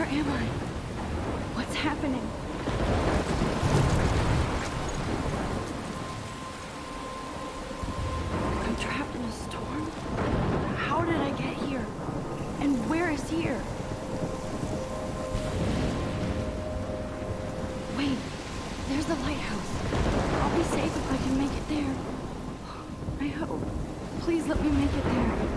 Where am I? What's happening? I'm trapped in a storm? How did I get here? And where is here? Wait, there's the lighthouse. I'll be safe if I can make it there. I hope. Please let me make it there.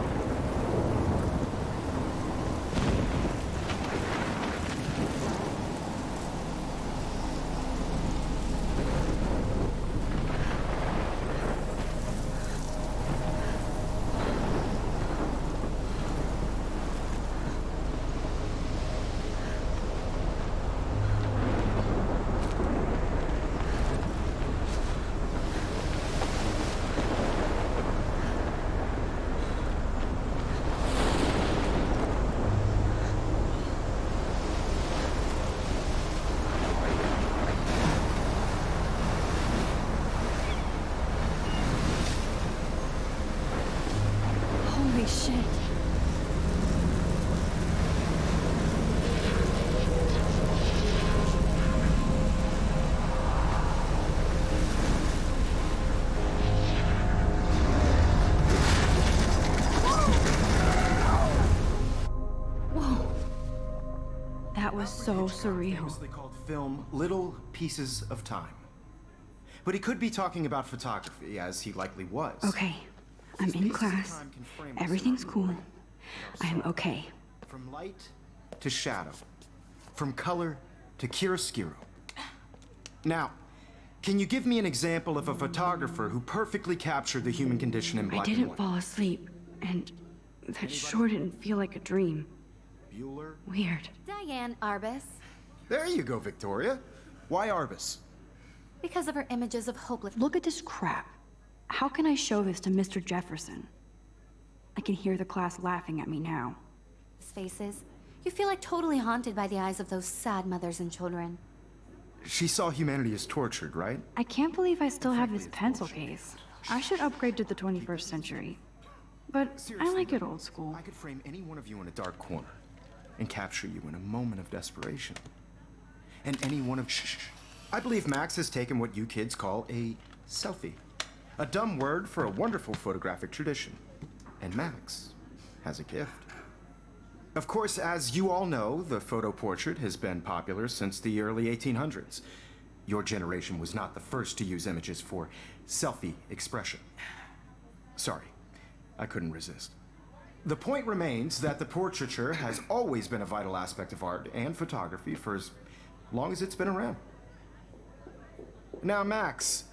Holy shit. Whoa. That was so surreal. Famously called film Little Pieces of Time. But he could be talking about photography, as he likely was. Okay, I'm in class. Everything's cool. I am okay. From light to shadow. From color to chiaroscuro. Now, can you give me an example of a photographer who perfectly captured the human condition in I black and didn't white? fall asleep, and that sure didn't feel like a dream. Bueller? Weird. Diane Arbus. There you go, Victoria. Why Arbus? Because of her images of hopeless. Look at this crap. How can I show this to Mr. Jefferson? I can hear the class laughing at me now. Faces. You feel like totally haunted by the eyes of those sad mothers and children. She saw humanity as tortured, right? I can't believe I still have this pencil case. I should upgrade to the 21st century. But I like it old school. I could frame any one of you in a dark corner and capture you in a moment of desperation. And any one of... Shh. I believe Max has taken what you kids call a selfie. A dumb word for a wonderful photographic tradition. And Max has a gift. Of course, as you all know, the photo portrait has been popular since the early 1800s. Your generation was not the first to use images for selfie expression. Sorry, I couldn't resist. The point remains that the portraiture has always been a vital aspect of art and photography for as long as it's been around. Now, Max,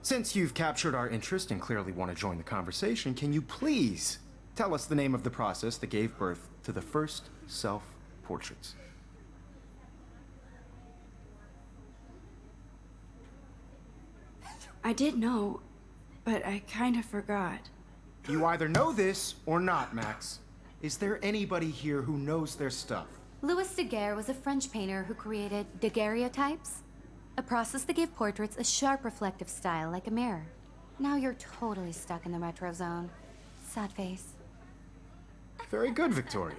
since you've captured our interest and clearly want to join the conversation, can you please tell us the name of the process that gave birth to the first self-portraits? I did know, but I kind of forgot. You either know this or not, Max. Is there anybody here who knows their stuff? Louis Daguerre was a French painter who created daguerreotypes, a process that gave portraits a sharp reflective style like a mirror. Now you're totally stuck in the retro zone. Sad face. Very good, Victoria.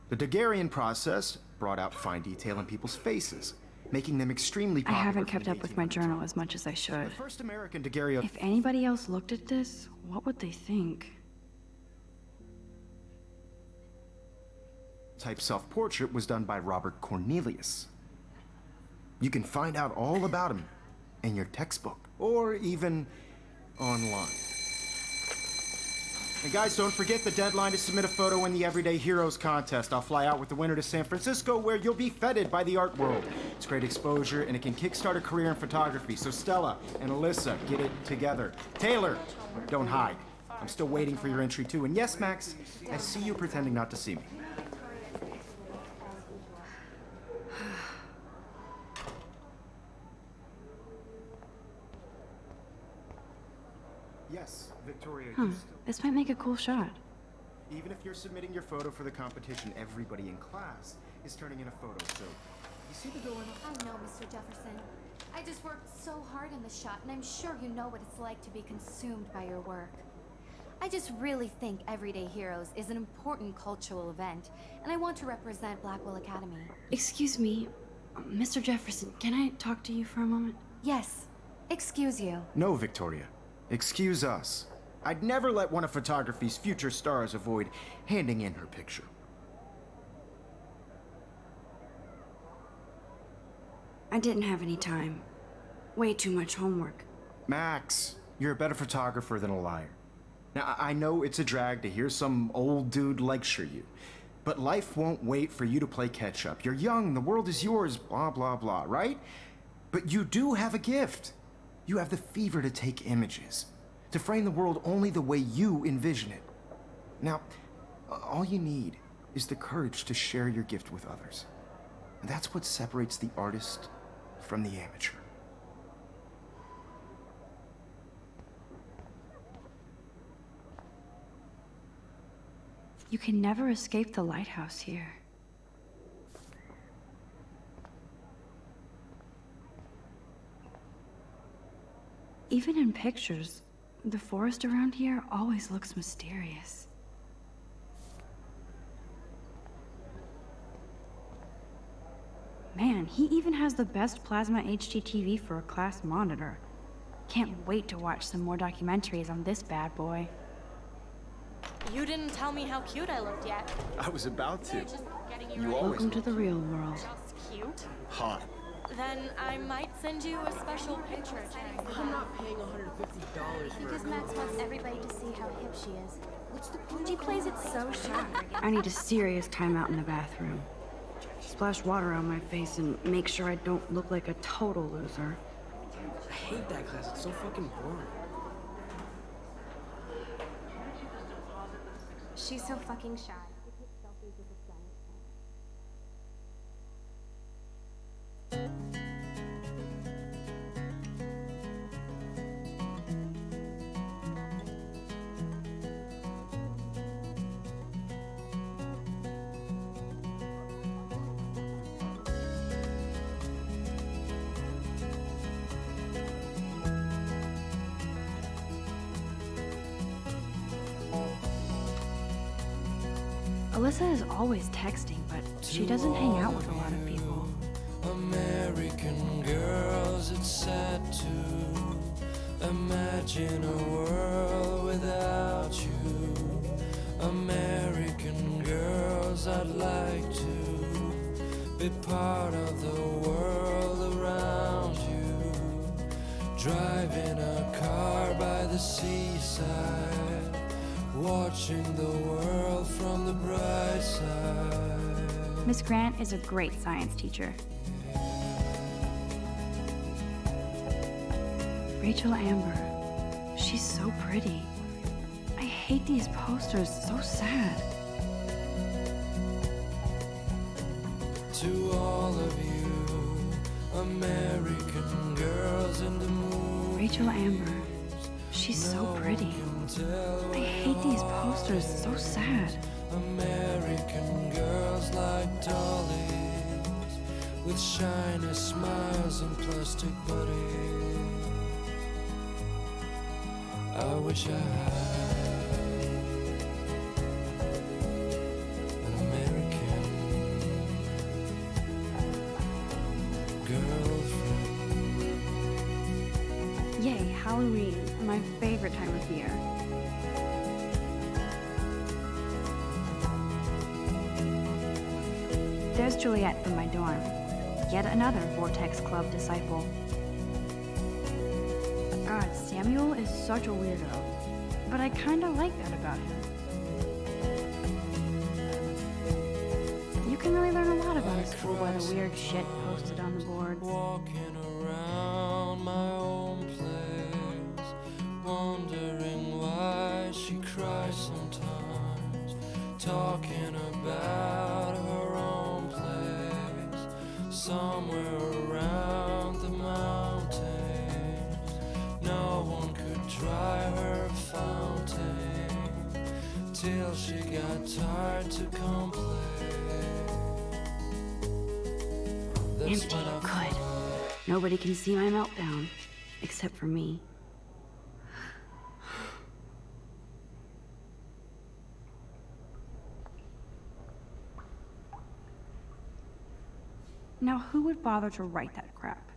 The Daguerrean process brought out fine detail in people's faces, making them extremely I popular. haven't from kept the up with my 1800s. journal as much as I should. The first American daguerreotype. If anybody else looked at this, what would they think? Type self-portrait was done by Robert Cornelius. You can find out all about him in your textbook, or even online. And guys, don't forget the deadline to submit a photo in the Everyday Heroes contest. I'll fly out with the winner to San Francisco, where you'll be feted by the art world. It's great exposure, and it can kickstart a career in photography. So Stella and Alyssa, get it together. Taylor, don't hide. I'm still waiting for your entry too. And yes, Max, I see you pretending not to see me. Yes, Victoria, you still... This might make a cool shot. Even if you're submitting your photo for the competition, everybody in class is turning in a photo, so... You see the dilemma? I know, Mr. Jefferson. I just worked so hard in the shot, and I'm sure you know what it's like to be consumed by your work. I just really think Everyday Heroes is an important cultural event, and I want to represent Blackwell Academy. Excuse me, Mr. Jefferson, can I talk to you for a moment? Yes. Excuse you. No, Victoria. Excuse us. I'd never let one of photography's future stars avoid handing in her picture. I didn't have any time. Way too much homework. Max, you're a better photographer than a liar. Now, I know it's a drag to hear some old dude lecture you, but life won't wait for you to play catch up. You're young, the world is yours, blah, blah, blah, right? But you do have a gift. You have the fever to take images, to frame the world only the way you envision it. Now, all you need is the courage to share your gift with others. And that's what separates the artist from the amateur. You can never escape the lighthouse here. Even in pictures, the forest around here always looks mysterious. Man, he even has the best plasma HDTV for a class monitor. Can't wait to watch some more documentaries on this bad boy. You didn't tell me how cute I looked yet. I was about to. Just getting You ready. always Welcome to the real world. Just cute. hot. Then I might send you a special picture. I'm not paying $150 for Because Max wants everybody to see how hip she is. She plays it so sharp. I need a serious timeout in the bathroom. Splash water on my face and make sure I don't look like a total loser. I hate that class. It's so fucking boring. She's so fucking shy. Alyssa is always texting, but she doesn't hang out with a lot of people. American girls, it's sad to imagine a world without you. American girls, I'd like to be part of the world around you. Driving a car by the seaside, watching the world from the bright side. Miss Grant is a great science teacher. Rachel Amber. She's so pretty. I hate these posters, so sad. To all of you, American girls in the moon. Rachel Amber. She's so pretty. I hate these posters, so sad. American girls like dollies, with shiny smiles and plastic bodies. I wish I had an American girlfriend. Yay, Halloween, my favorite time of year. There's Juliet from my dorm. Yet another Vortex Club disciple. God, Samuel is such a weirdo. But I kinda like that about him. You can really learn a lot about a school by the weird shit posted on the boards. Walking around my own place, wondering why she cries sometimes, talking about her own place, somewhere around the mountains. No one could dry her fountain till she got tired to complain. That's Empty, when I good. Nobody can see my meltdown, except for me. Now, who would bother to write that crap?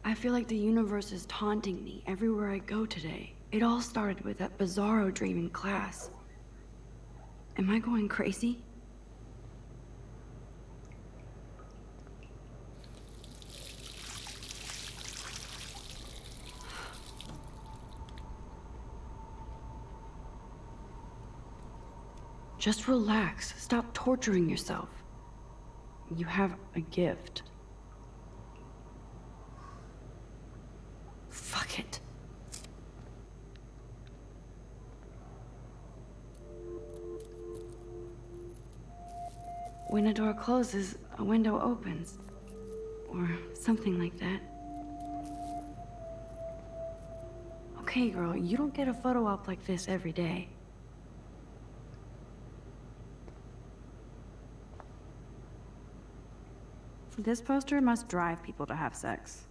I feel like the universe is taunting me everywhere I go today. It all started with that bizarro dream in class. Am I going crazy? Just relax. Stop torturing yourself. You have a gift. Fuck it. When a door closes, a window opens. Or something like that. Okay, girl, you don't get a photo op like this every day. This poster must drive people to have sex.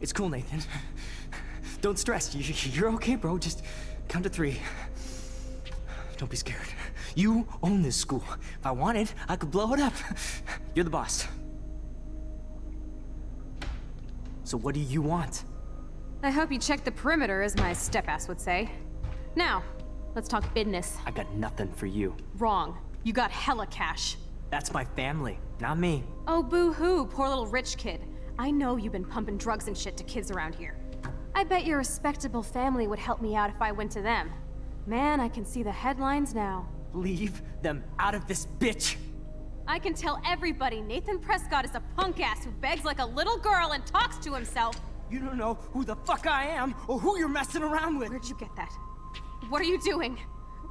It's cool, Nathan. Don't stress. You're okay, bro. Just count to 3. Don't be scared. You own this school. If I wanted, I could blow it up. You're the boss. So what do you want? I hope you checked the perimeter, as my step-ass would say. Now, let's talk business. I got nothing for you. Wrong. You got hella cash. That's my family, not me. Oh, boo-hoo, poor little rich kid. I know you've been pumping drugs and shit to kids around here. I bet your respectable family would help me out if I went to them. Man, I can see the headlines now. Leave them out of this bitch! I can tell everybody Nathan Prescott is a punk ass who begs like a little girl and talks to himself. You don't know who the fuck I am or who you're messing around with. Where'd you get that? What are you doing?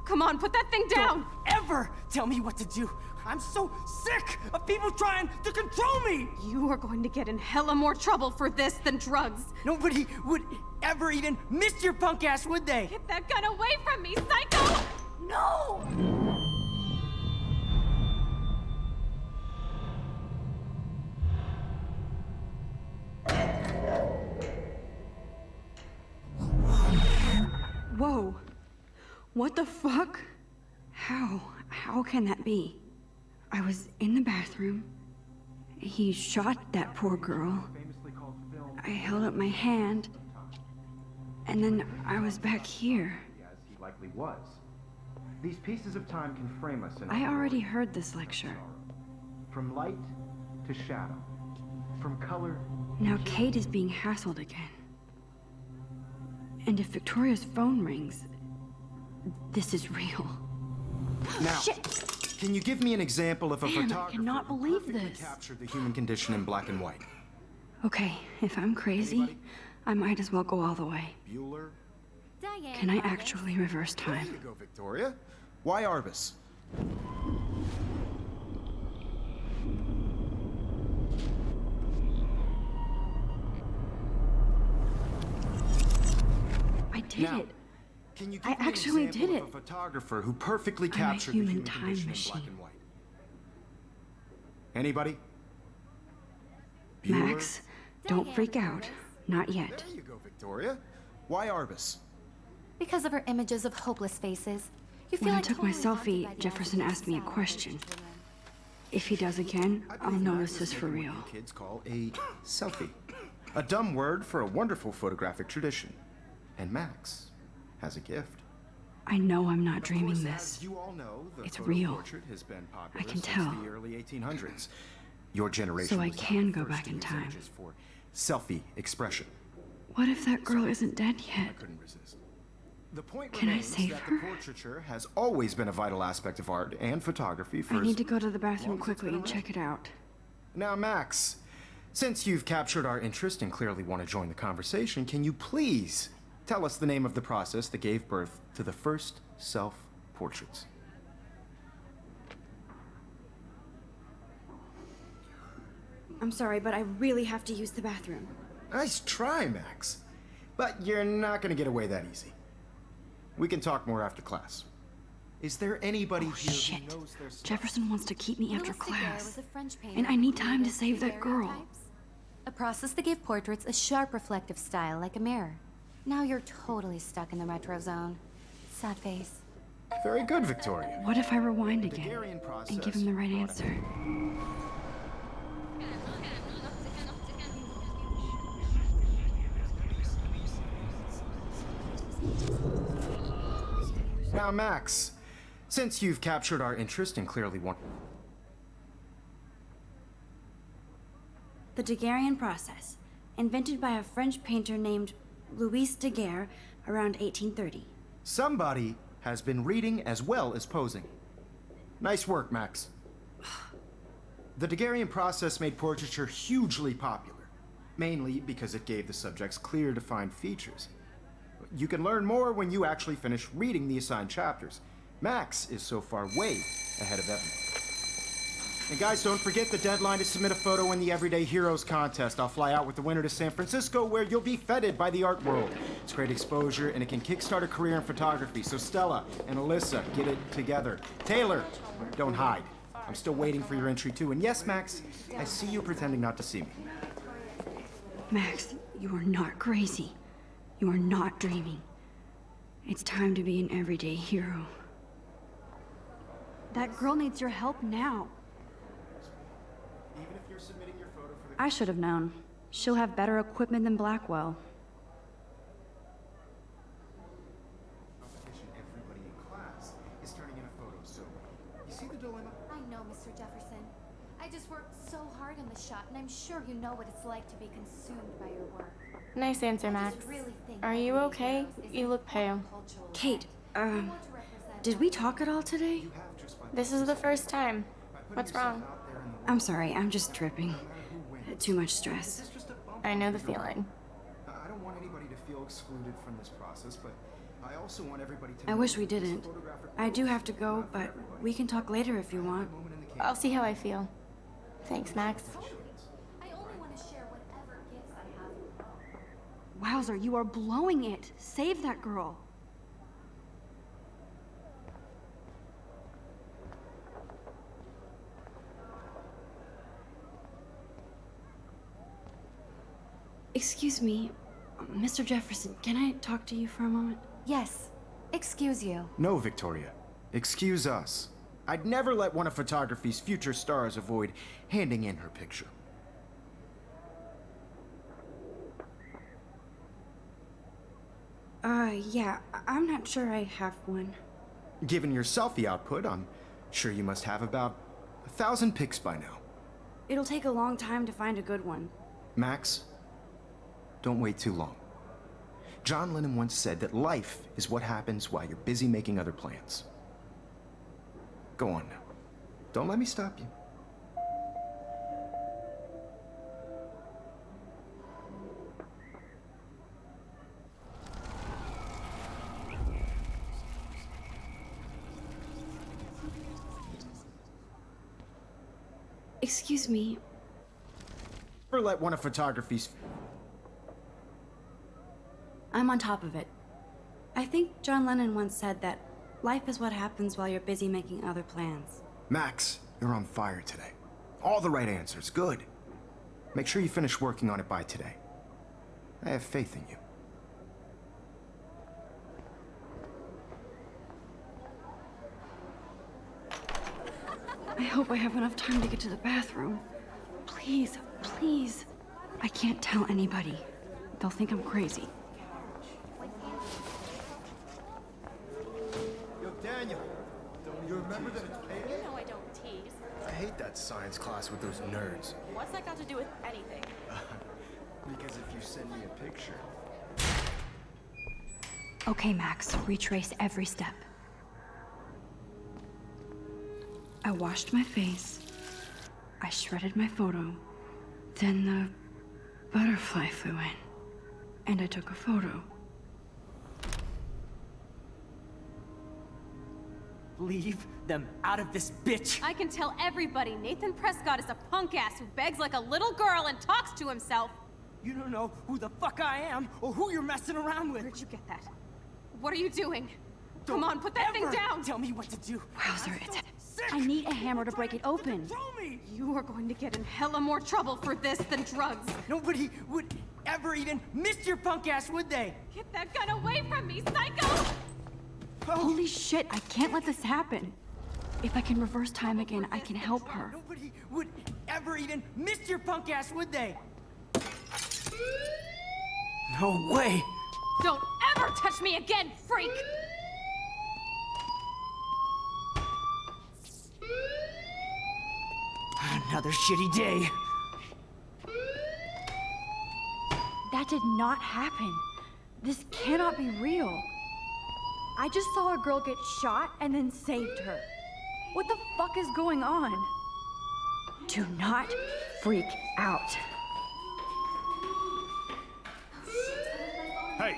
Come on, put that thing down! Don't ever tell me what to do! I'm so sick of people trying to control me! You are going to get in hella more trouble for this than drugs. Nobody would ever even miss your punk ass, would they? Get that gun away from me, psycho! No! Whoa. What the fuck? How can that be? I was in the bathroom. He shot that poor girl. I held up my hand. And then I was back here. As he likely was. These pieces of time can frame us in I already heard this lecture. From light to shadow. From color. Now Kate is being hassled again. And if Victoria's phone rings, this is real. Now, Shit! Can you give me an example of a Man, I photographer cannot who believe perfectly this. captured the human condition in black and white? Okay, if I'm crazy, Anybody? I might as well go all the way. Bueller? Diane. Can I Arbus. actually reverse There time? you go, Victoria. Why Arbus? I did Now, it. Can you give I me an actually example did of it. a photographer who perfectly I'm a captured the human human time condition in machine. black and white? Anybody? Max, don't Diane freak out. Arbus. Not yet. There you go, Victoria. Why Arbus? Because of her images of hopeless faces. You feel When I like took my totally haunted by selfie, the Jefferson idea of asked me a yourself question. in the room. If he does again, I I'll believe know Max this is for making real. what you kids call a selfie. A dumb word for a wonderful photographic tradition. And Max has a gift. I know I'm not Of dreaming course, this. as you all know, the It's photo real. portrait has been popular I can since tell. the early 1800s. Your generation So I was not can the go first back to in use time. images for selfie expression. What if that girl isn't dead I yet? couldn't resist. The point Can I remains save that her? the portraiture has always been a vital aspect of art and photography for I as need to go to the long bathroom as it's quickly been and check it out. Now, Max, since you've captured our interest and clearly want to join the conversation, can you please tell us the name of the process that gave birth to the first self-portraits? I'm sorry, but I really have to use the bathroom. Nice try, Max. But you're not going to get away that easy. We can talk more after class. Is there anybody Oh, here shit. who knows their stuff? Jefferson wants to keep me after Louis Daguerre class. was a French painter And I who need time to created save that girl. daguerreotypes, a process that gave portraits a sharp reflective style like a mirror. Now you're totally stuck in the retro zone. Sad face. Very good, Victoria. What if I rewind again Daguerrean process and give him the right brought answer? Now, Max, since you've captured our interest and clearly want... The Daguerrean process, invented by a French painter named Louis Daguerre around 1830. Somebody has been reading as well as posing. Nice work, Max. The Daguerrean process made portraiture hugely popular, mainly because it gave the subjects clear, defined features. You can learn more when you actually finish reading the assigned chapters. Max is so far way ahead of everyone. And guys, don't forget the deadline to submit a photo in the Everyday Heroes contest. I'll fly out with the winner to San Francisco, where you'll be feted by the art world. It's great exposure, and it can kickstart a career in photography. So Stella and Alyssa, get it together. Taylor, don't hide. I'm still waiting for your entry too. And yes, Max, I see you pretending not to see me. Max, you are not crazy. You are not dreaming. It's time to be an everyday hero. That girl needs your help now. Even if you're submitting your photo for the I should have known. She'll have better equipment than Blackwell. competition, everybody in class is turning in a photo. So, you see the dilemma? I know, Mr. Jefferson. I just worked so hard on the shot, and I'm sure you know what it's like to be consumed by your work. Nice answer, I Max. just really think Are you Everyday okay? Heroes is You an look pale. important cultural Kate, event. I want to represent did we talk at all today? You have just by This is the first time. putting What's yourself wrong? out there in the world, I'm sorry, I'm just tripping. no matter who wins. Too much stress. It's just a bump I know in the road. feeling. I don't want anybody to feel excluded from this process, but I also want everybody to I know wish we this didn't. photographic I do world have to is go, not for but everybody. we can talk later if you want. Moment in the cave. I'll see how I feel. Thanks, Max. I only want to share whatever gifts I have. Wowzer, you are blowing it. Save that girl. Excuse me, Mr. Jefferson, can I talk to you for a moment? Yes. Excuse you. No, Victoria. Excuse us. I'd never let one of photography's future stars avoid handing in her picture. Yeah, I'm not sure I have one. Given your selfie output, I'm sure you must have about 1,000 pics by now. It'll take a long time to find a good one. Max, don't wait too long. John Lennon once said that life is what happens while you're busy making other plans. Go on now. Don't let me stop you. Excuse me, Never let one of photography's... I'm on top of it. I think John Lennon once said that life is what happens while you're busy making other plans. Max, you're on fire today. All the right answers. Good. Make sure you finish working on it by today. I have faith in you. I hope I have enough time to get to the bathroom. Please, please. I can't tell anybody. They'll think I'm crazy. Yo, Daniel. You remember that it's payday? No, I don't tease. I hate that science class with those nerds. What's that got to do with anything? Because if you send me a picture... Okay, Max, retrace every step. I washed my face. I shredded my photo. Then the butterfly flew in. And I took a photo. Leave them out of this bitch! I can tell everybody Nathan Prescott is a punk ass who begs like a little girl and talks to himself. You don't know who the fuck I am or who you're messing around with. Where'd you get that? What are you doing? Don't Come on, put that thing ever down! Tell me what to do. Wowzer, it's... I need a hammer to break it open. Control me! You are going to get in hella more trouble for this than drugs. Nobody would ever even miss your punk ass, would they? Get that gun away from me, psycho! Holy shit, I can't let this happen. If I can reverse time again, I can help her. Nobody would ever even miss your punk ass, would they? No way! Don't ever touch me again, freak! Another shitty day. That did not happen. This cannot be real. I just saw a girl get shot and then saved her. What the fuck is going on? Do not freak out. Hey,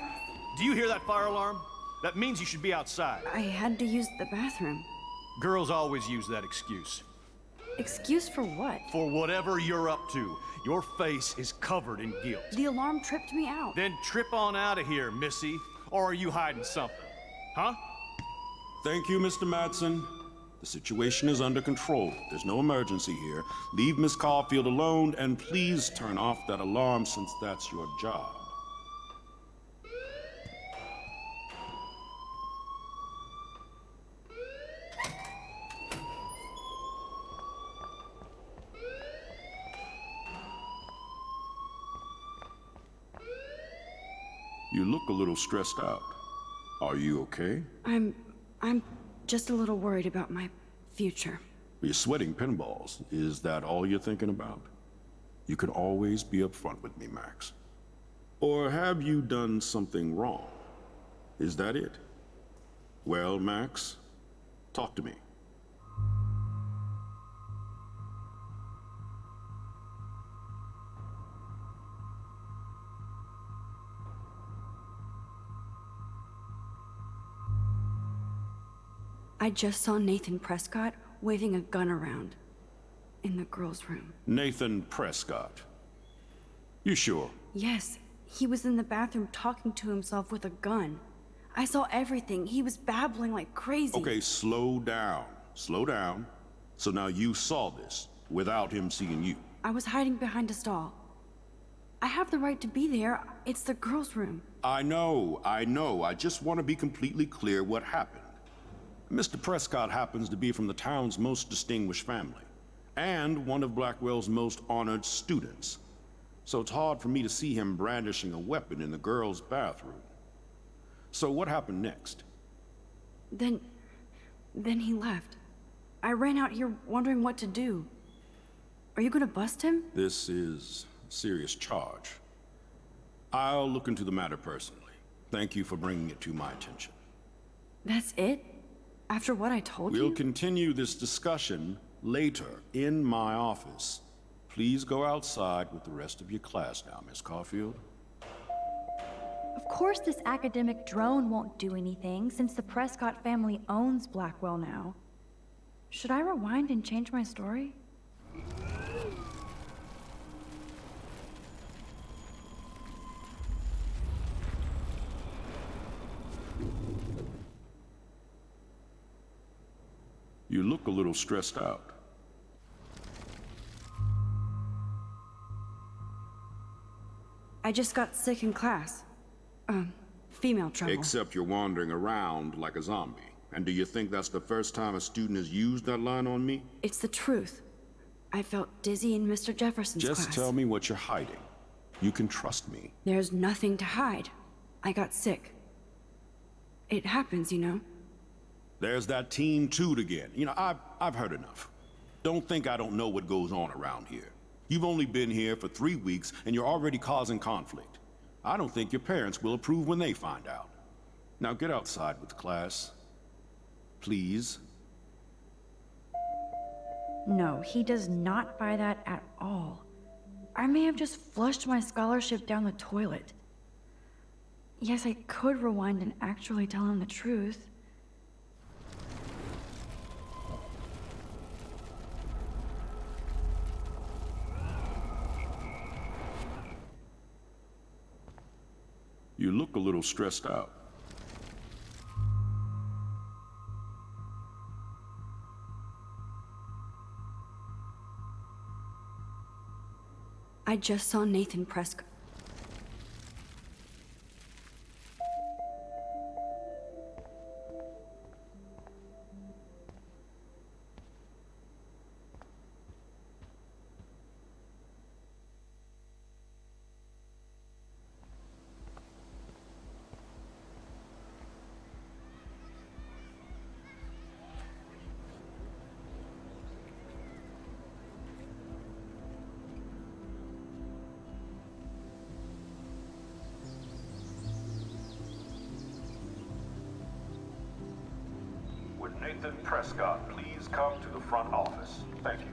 do you hear that fire alarm? That means you should be outside. I had to use the bathroom. Girls always use that excuse. Excuse for what? For whatever you're up to, your face is covered in guilt. The alarm tripped me out. Then trip on out of here, Missy. Or are you hiding something? Huh? Thank you, Mr. Madsen. The situation is under control. There's no emergency here. Leave Miss Caulfield alone, and please turn off that alarm since that's your job. You look a little stressed out. Are you okay? I'm just a little worried about my future. You're sweating pinballs. Is that all you're thinking about? You can always be upfront with me, Max. Or have you done something wrong? Is that it? Well, Max, talk to me. I just saw Nathan Prescott waving a gun around in the girls' room. Nathan Prescott. You sure? Yes, he was in the bathroom talking to himself with a gun. I saw everything. He was babbling like crazy. Okay, slow down. Slow down. So now you saw this without him seeing you. I was hiding behind a stall. I have the right to be there. It's the girls' room. I know. I just want to be completely clear what happened. Mr. Prescott happens to be from the town's most distinguished family, and one of Blackwell's most honored students. So it's hard for me to see him brandishing a weapon in the girls' bathroom. So what happened next? Then he left. I ran out here wondering what to do. Are you gonna bust him? This is a serious charge. I'll look into the matter personally. Thank you for bringing it to my attention. That's it? After what I told you? We'll continue this discussion later in my office. Please go outside with the rest of your class now, Miss Caulfield. Of course this academic drone won't do anything, since the Prescott family owns Blackwell now. Should I rewind and change my story? You look a little stressed out. I just got sick in class. Female trouble. Except you're wandering around like a zombie. And do you think that's the first time a student has used that line on me? It's the truth. I felt dizzy in Mr. Jefferson's class. Just tell me what you're hiding. You can trust me. There's nothing to hide. I got sick. It happens, you know. There's that Team Toot again. You know, I've heard enough. Don't think I don't know what goes on around here. You've only been here for 3 weeks, and you're already causing conflict. I don't think your parents will approve when they find out. Now get outside with class. Please. No, he does not buy that at all. I may have just flushed my scholarship down the toilet. Yes, I could rewind and actually tell him the truth. You look a little stressed out. I just saw Nathan Prescott. Would Nathan Prescott please come to the front office? Thank you.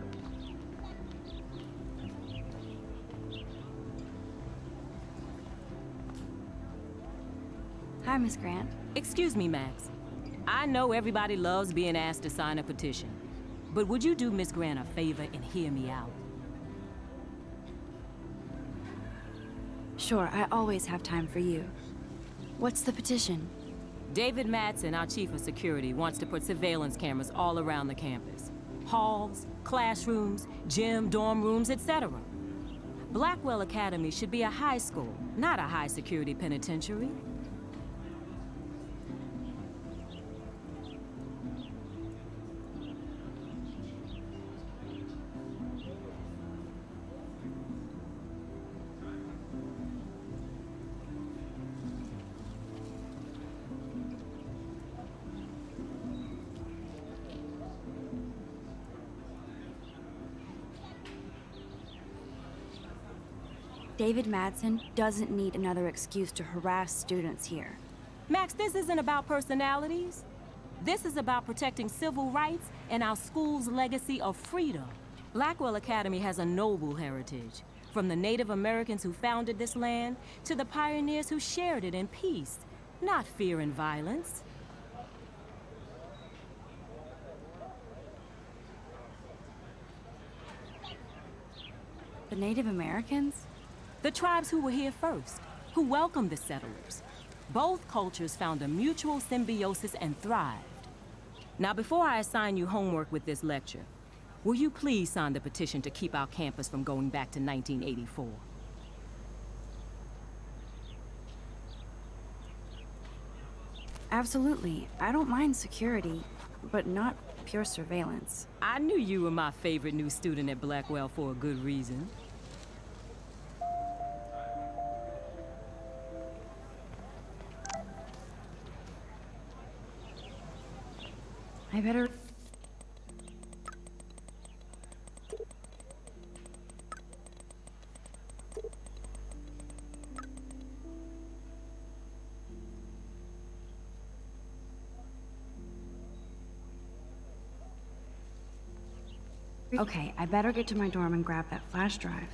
Hi, Miss Grant. Excuse me, Max. I know everybody loves being asked to sign a petition, but would you do Miss Grant a favor and hear me out? Sure, I always have time for you. What's the petition? David Madsen, our chief of security, wants to put surveillance cameras all around the campus. Halls, classrooms, gym, dorm rooms, etc. Blackwell Academy should be a high school, not a high-security penitentiary. David Madsen doesn't need another excuse to harass students here. Max, this isn't about personalities. This is about protecting civil rights and our school's legacy of freedom. Blackwell Academy has a noble heritage, from the Native Americans who founded this land to the pioneers who shared it in peace, not fear and violence. The Native Americans? The tribes who were here first, who welcomed the settlers. Both cultures found a mutual symbiosis and thrived. Now, before I assign you homework with this lecture, will you please sign the petition to keep our campus from going back to 1984? Absolutely. I don't mind security, but not pure surveillance. I knew you were my favorite new student at Blackwell for a good reason. I better... Okay, I better get to my dorm and grab that flash drive.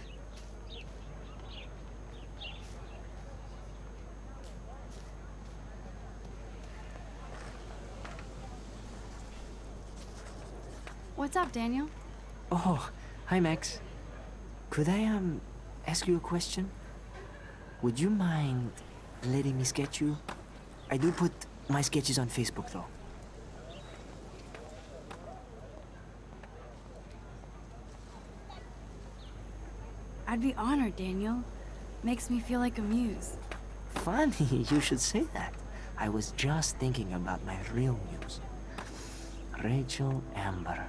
What's up, Daniel? Oh, hi, Max. Could I, ask you a question? Would you mind letting me sketch you? I do put my sketches on Facebook, though. I'd be honored, Daniel. Makes me feel like a muse. Funny, you should say that. I was just thinking about my real muse. Rachel Amber.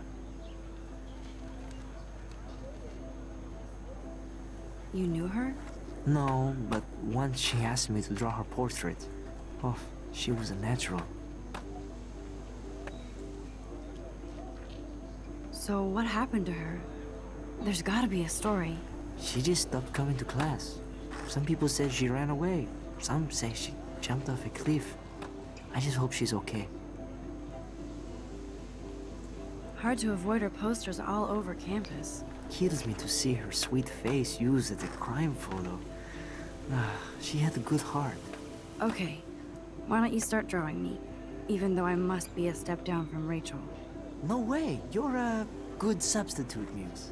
You knew her? No, but once she asked me to draw her portrait. Oh, she was a natural. So what happened to her? There's gotta be a story. She just stopped coming to class. Some people said she ran away. Some say she jumped off a cliff. I just hope she's okay. Hard to avoid her posters all over campus. Kills me to see her sweet face used as a crime photo. She had a good heart. Okay, why don't you start drawing me? Even though I must be a step down from Rachel. No way, you're a good substitute, Muse.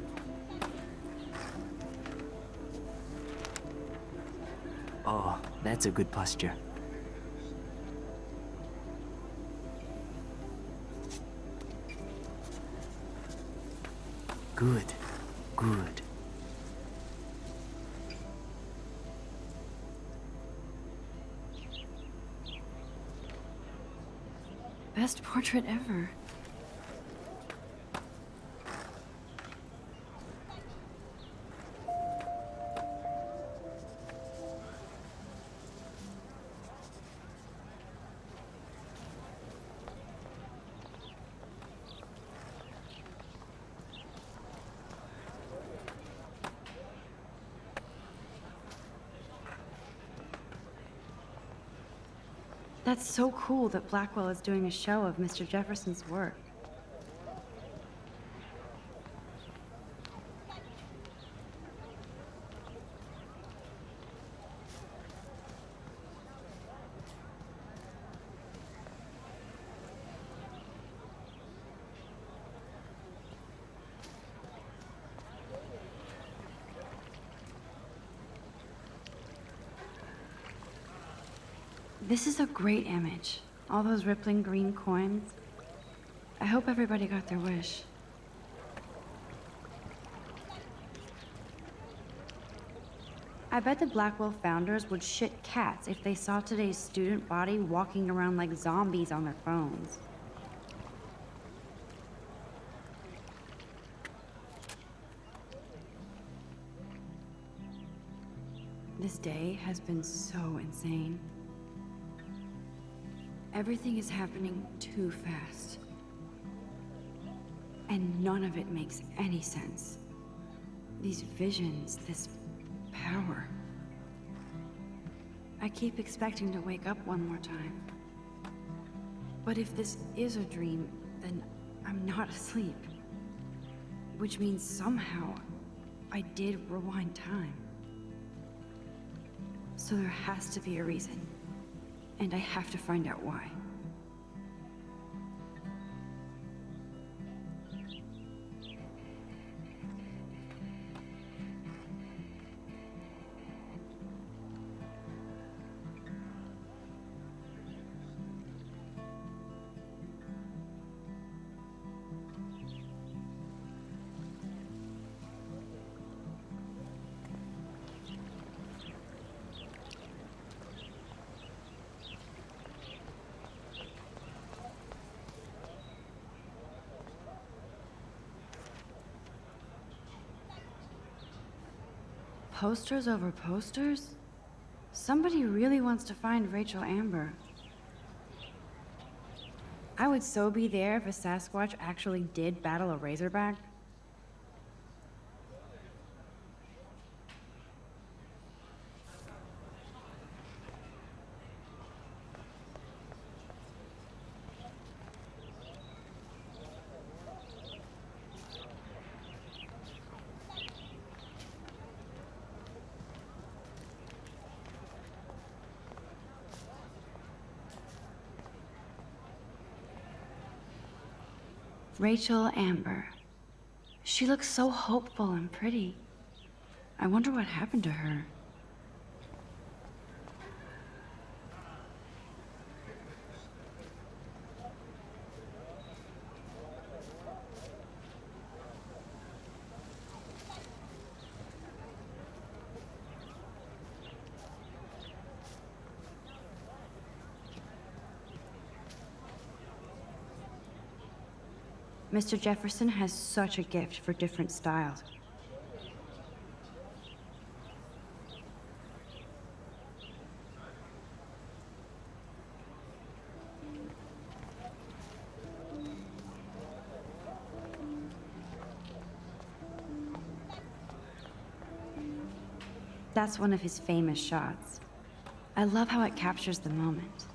Oh, that's a good posture. Good, good. Best portrait ever. That's so cool that Blackwell is doing a show of Mr. Jefferson's work. This is a great image. All those rippling green coins. I hope everybody got their wish. I bet the Blackwell founders would shit cats if they saw today's student body walking around like zombies on their phones. This day has been so insane. Everything is happening too fast. And none of it makes any sense. These visions, this power. I keep expecting to wake up one more time. But if this is a dream, then I'm not asleep. Which means somehow I did rewind time. So there has to be a reason. And I have to find out why. Posters over posters? Somebody really wants to find Rachel Amber. I would so be there if a Sasquatch actually did battle a Razorback. Rachel Amber. She looks so hopeful and pretty. I wonder what happened to her. Mr. Jefferson has such a gift for different styles. That's one of his famous shots. I love how it captures the moment.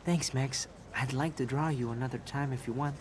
Thanks, Max. I'd like to draw you another time if you want.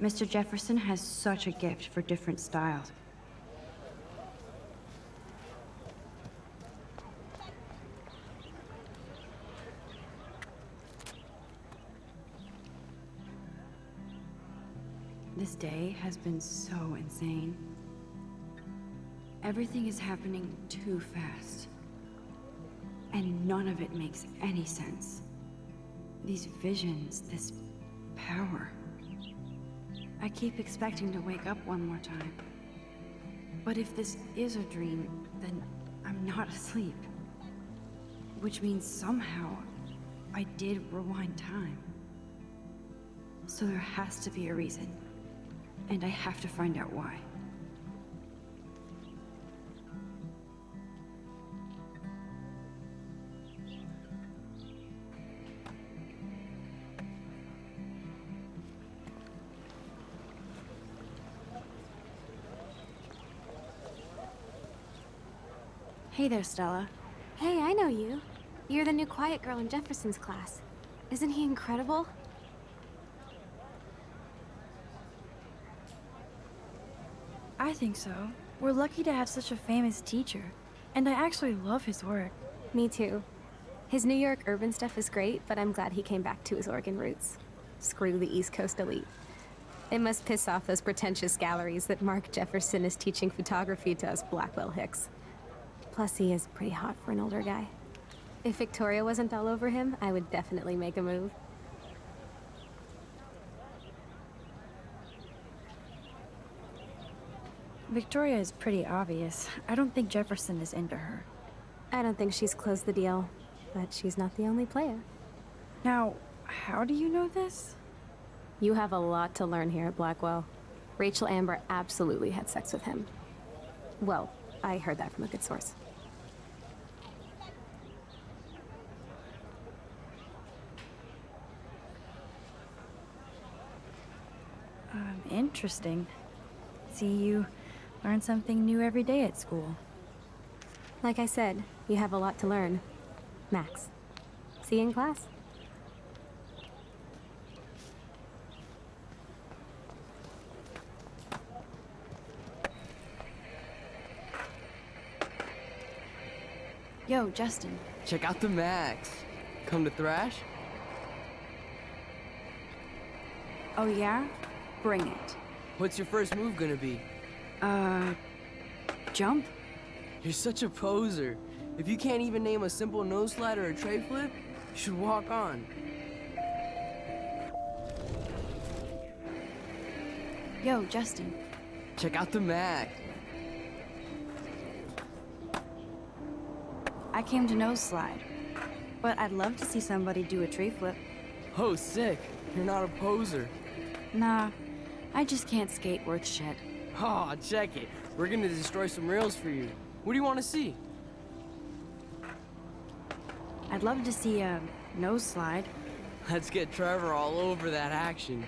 Mr. Jefferson has such a gift for different styles. This day has been so insane. Everything is happening too fast. And none of it makes any sense. These visions, this power. I keep expecting to wake up one more time. But if this is a dream, then I'm not asleep. Which means somehow I did rewind time. So there has to be a reason. And I have to find out why. Hey there, Stella. Hey, I know you. You're the new quiet girl in Jefferson's class. Isn't he incredible? I think so. We're lucky to have such a famous teacher. And I actually love his work. Me too. His New York urban stuff is great, but I'm glad he came back to his Oregon roots. Screw the East Coast elite. It must piss off those pretentious galleries that Mark Jefferson is teaching photography to us Blackwell Hicks. Plus, he is pretty hot for an older guy. If Victoria wasn't all over him, I would definitely make a move. Victoria is pretty obvious. I don't think Jefferson is into her. I don't think she's closed the deal, but she's not the only player. Now, how do you know this? You have a lot to learn here at Blackwell. Rachel Amber absolutely had sex with him. Well, I heard that from a good source. Interesting. See, you learn something new every day at school. Like I said, you have a lot to learn. Max. See you in class. Yo, Justin. Check out the Max. Come to thrash? Oh yeah? Bring it. What's your first move gonna be? Jump? You're such a poser. If you can't even name a simple nose slide or a tray flip, you should walk on. Yo, Justin. Check out the Max. I came to nose slide. But I'd love to see somebody do a tree flip. Oh, sick. You're not a poser. Nah, I just can't skate worth shit. Oh, check it. We're gonna destroy some rails for you. What do you want to see? I'd love to see a nose slide. Let's get Trevor all over that action.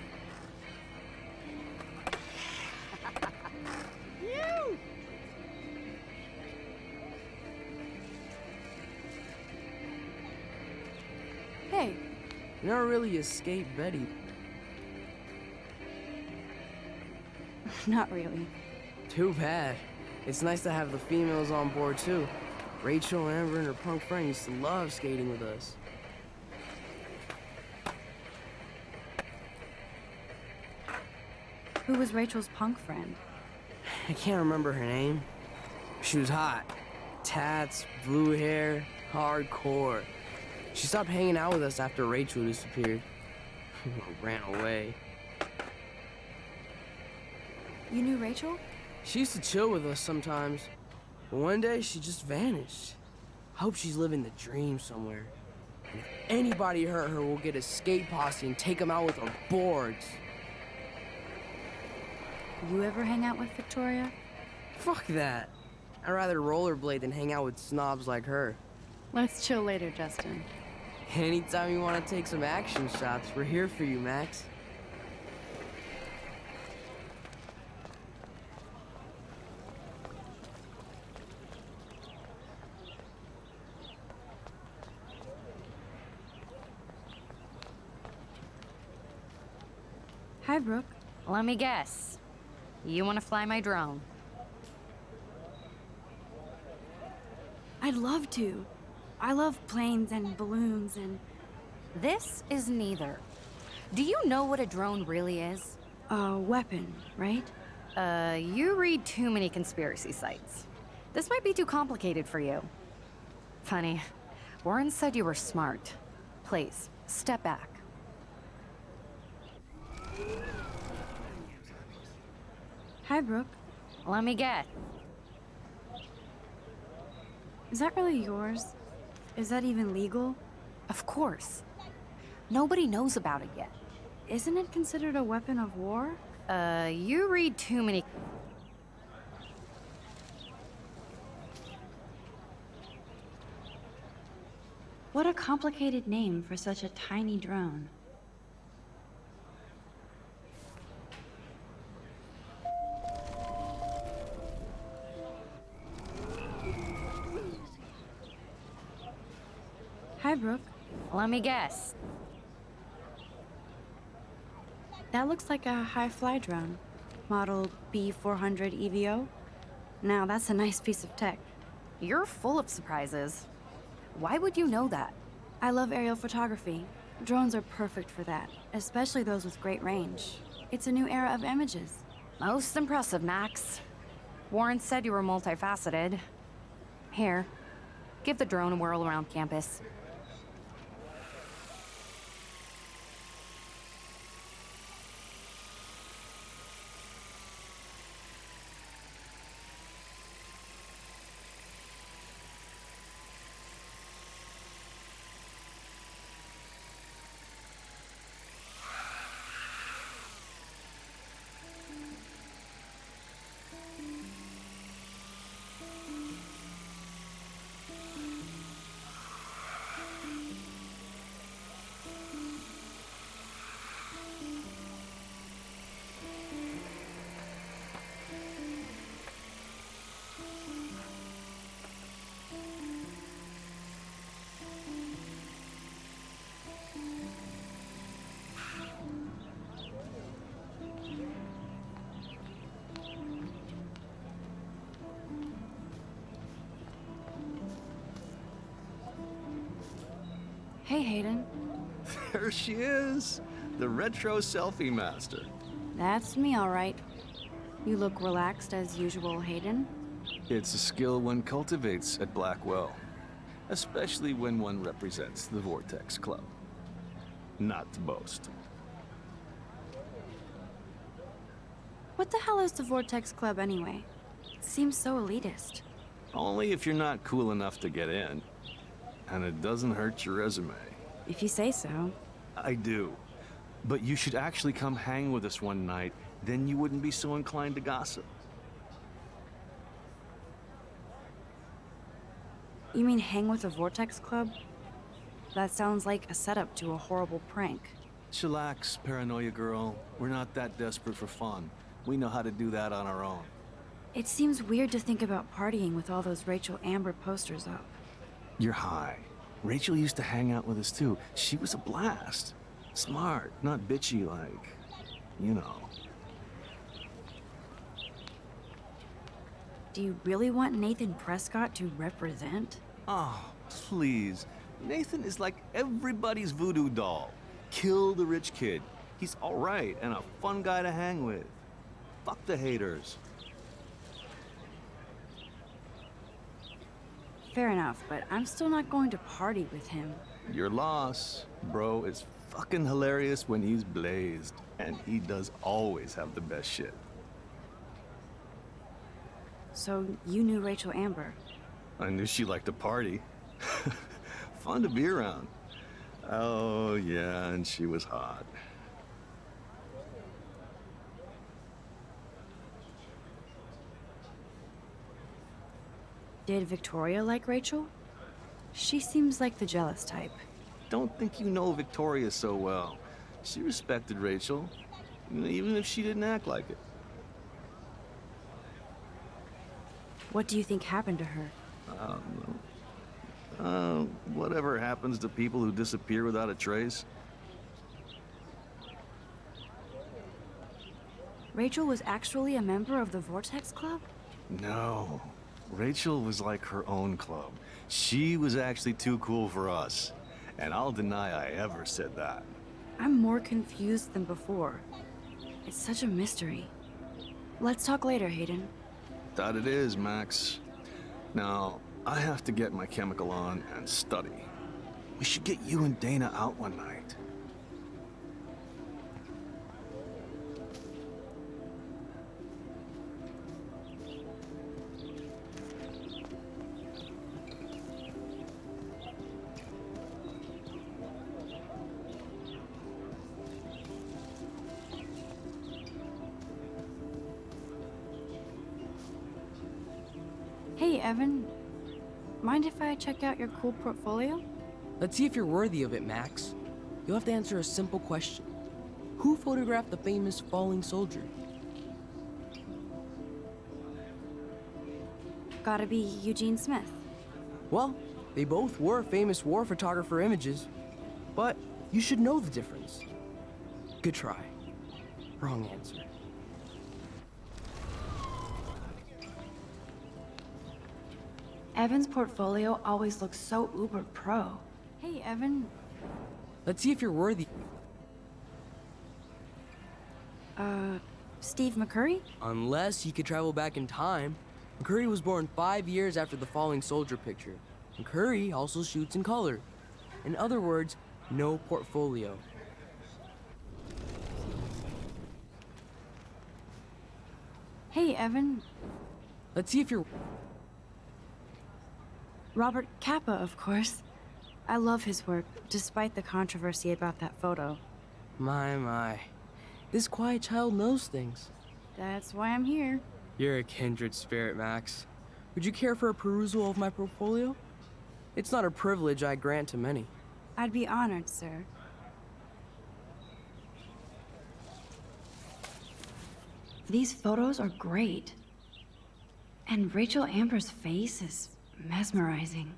Hey, You never really escaped Betty. Not really. Too bad. It's nice to have the females on board too. Rachel, Amber, and her punk friend used to love skating with us. Who was Rachel's punk friend? I can't remember her name. She was hot. Tats, blue hair, hardcore. She stopped hanging out with us after Rachel disappeared. Ran away. You knew Rachel? She used to chill with us sometimes. But one day, she just vanished. I hope she's living the dream somewhere. And if anybody hurt her, we'll get a skate posse and take them out with our boards. You ever hang out with Victoria? Fuck that. I'd rather rollerblade than hang out with snobs like her. Let's chill later, Justin. Anytime you want to take some action shots, we're here for you, Max. Hi, Brooke. Let me guess. You want to fly my drone? I'd love to. I love planes and balloons and... This is neither. Do you know what a drone really is? A weapon, right? You read too many conspiracy sites. This might be too complicated for you. Funny. Warren said you were smart. Please, step back. Hi, Brooke. Let me guess. Is that really yours? Is that even legal? Of course. Nobody knows about it yet. Isn't it considered a weapon of war? You read too many... What a complicated name for such a tiny drone. Hi, Brooke. Let me guess. That looks like a high-fly drone. Model B400 EVO. Now, that's a nice piece of tech. You're full of surprises. Why would you know that? I love aerial photography. Drones are perfect for that, especially those with great range. It's a new era of images. Most impressive, Max. Warren said you were multifaceted. Here, give the drone a whirl around campus. Hey, Hayden. There she is, the retro selfie master. That's me, all right. You look relaxed as usual, Hayden. It's a skill one cultivates at Blackwell, especially when one represents the Vortex Club. Not to boast. What the hell is the Vortex Club anyway? It seems so elitist. Only if you're not cool enough to get in. And it doesn't hurt your resume. If you say so. I do. But you should actually come hang with us one night, then you wouldn't be so inclined to gossip. You mean hang with the Vortex Club? That sounds like a setup to a horrible prank. Chillax, paranoia girl. We're not that desperate for fun. We know how to do that on our own. It seems weird to think about partying with all those Rachel Amber posters up. You're high. Rachel used to hang out with us too. She was a blast. Smart, not bitchy like, you know. Do you really want Nathan Prescott to represent? Oh, please. Nathan is like everybody's voodoo doll. Kill the rich kid. He's all right and a fun guy to hang with. Fuck the haters. Fair enough, but I'm still not going to party with him. Your loss, bro, is fucking hilarious when he's blazed. And he does always have the best shit. So you knew Rachel Amber? I knew she liked to party. Fun to be around. Oh, yeah, and she was hot. Did Victoria like Rachel? She seems like the jealous type. Don't think you know Victoria so well. She respected Rachel, even if she didn't act like it. What do you think happened to her? I don't know. Whatever happens to people who disappear without a trace. Rachel was actually a member of the Vortex Club? No. Rachel was like her own club. She was actually too cool for us. And I'll deny I ever said that. I'm more confused than before. It's such a mystery. Let's talk later, Hayden. That it is, Max. Now, I have to get my chemical on and study. We should get you and Dana out one night. Hey, Evan. Mind if I check out your cool portfolio? Let's see if you're worthy of it, Max. You'll have to answer a simple question. Who photographed the famous falling soldier? Gotta be Eugene Smith. Well, they both were famous war photographer images, but you should know the difference. Good try. Wrong answer. Evan's portfolio always looks so uber pro. Hey, Evan. Let's see if you're worthy. Steve McCurry? Unless he could travel back in time. McCurry was born 5 years after the falling soldier picture. McCurry also shoots in color. In other words, no portfolio. Hey, Evan. Let's see if you're... Robert Capa, of course. I love his work, despite the controversy about that photo. My. This quiet child knows things. That's why I'm here. You're a kindred spirit, Max. Would you care for a perusal of my portfolio? It's not a privilege I grant to many. I'd be honored, sir. These photos are great. And Rachel Amber's face is mesmerizing.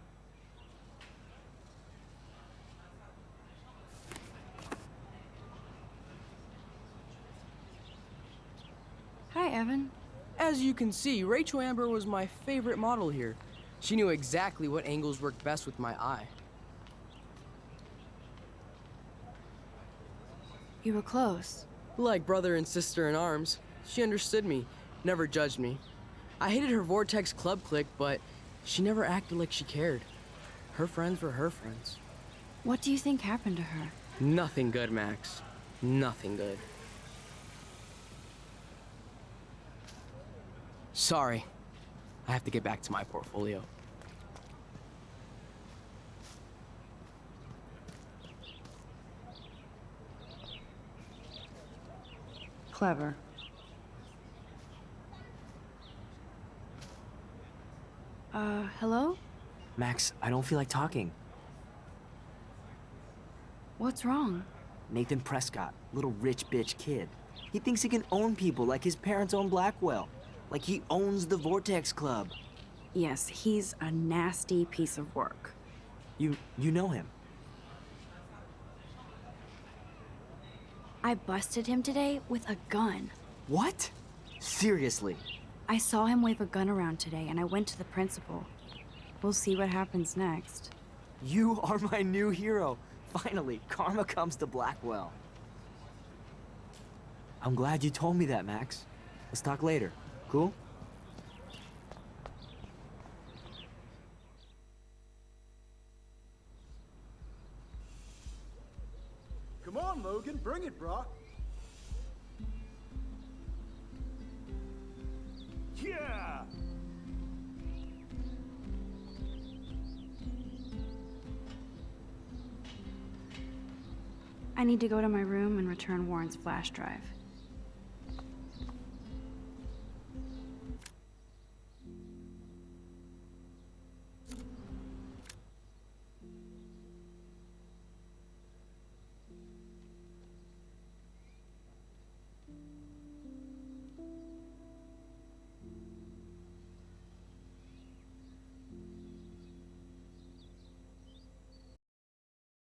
Hi, Evan. As you can see, Rachel Amber was my favorite model here. She knew exactly what angles worked best with my eye. You were close. Like brother and sister in arms. She understood me, never judged me. I hated her Vortex Club clique, but she never acted like she cared. Her friends were her friends. What do you think happened to her? Nothing good, Max. Nothing good. Sorry. I have to get back to my portfolio. Clever. Hello? Max, I don't feel like talking. What's wrong? Nathan Prescott, little rich bitch kid. He thinks he can own people like his parents own Blackwell. Like he owns the Vortex Club. Yes, he's a nasty piece of work. You know him. I busted him today with a gun. What? Seriously? I saw him wave a gun around today, and I went to the principal. We'll see what happens next. You are my new hero. Finally, karma comes to Blackwell. I'm glad you told me that, Max. Let's talk later. Cool? Come on, Logan, bring it, brah. Yeah! I need to go to my room and return Warren's flash drive.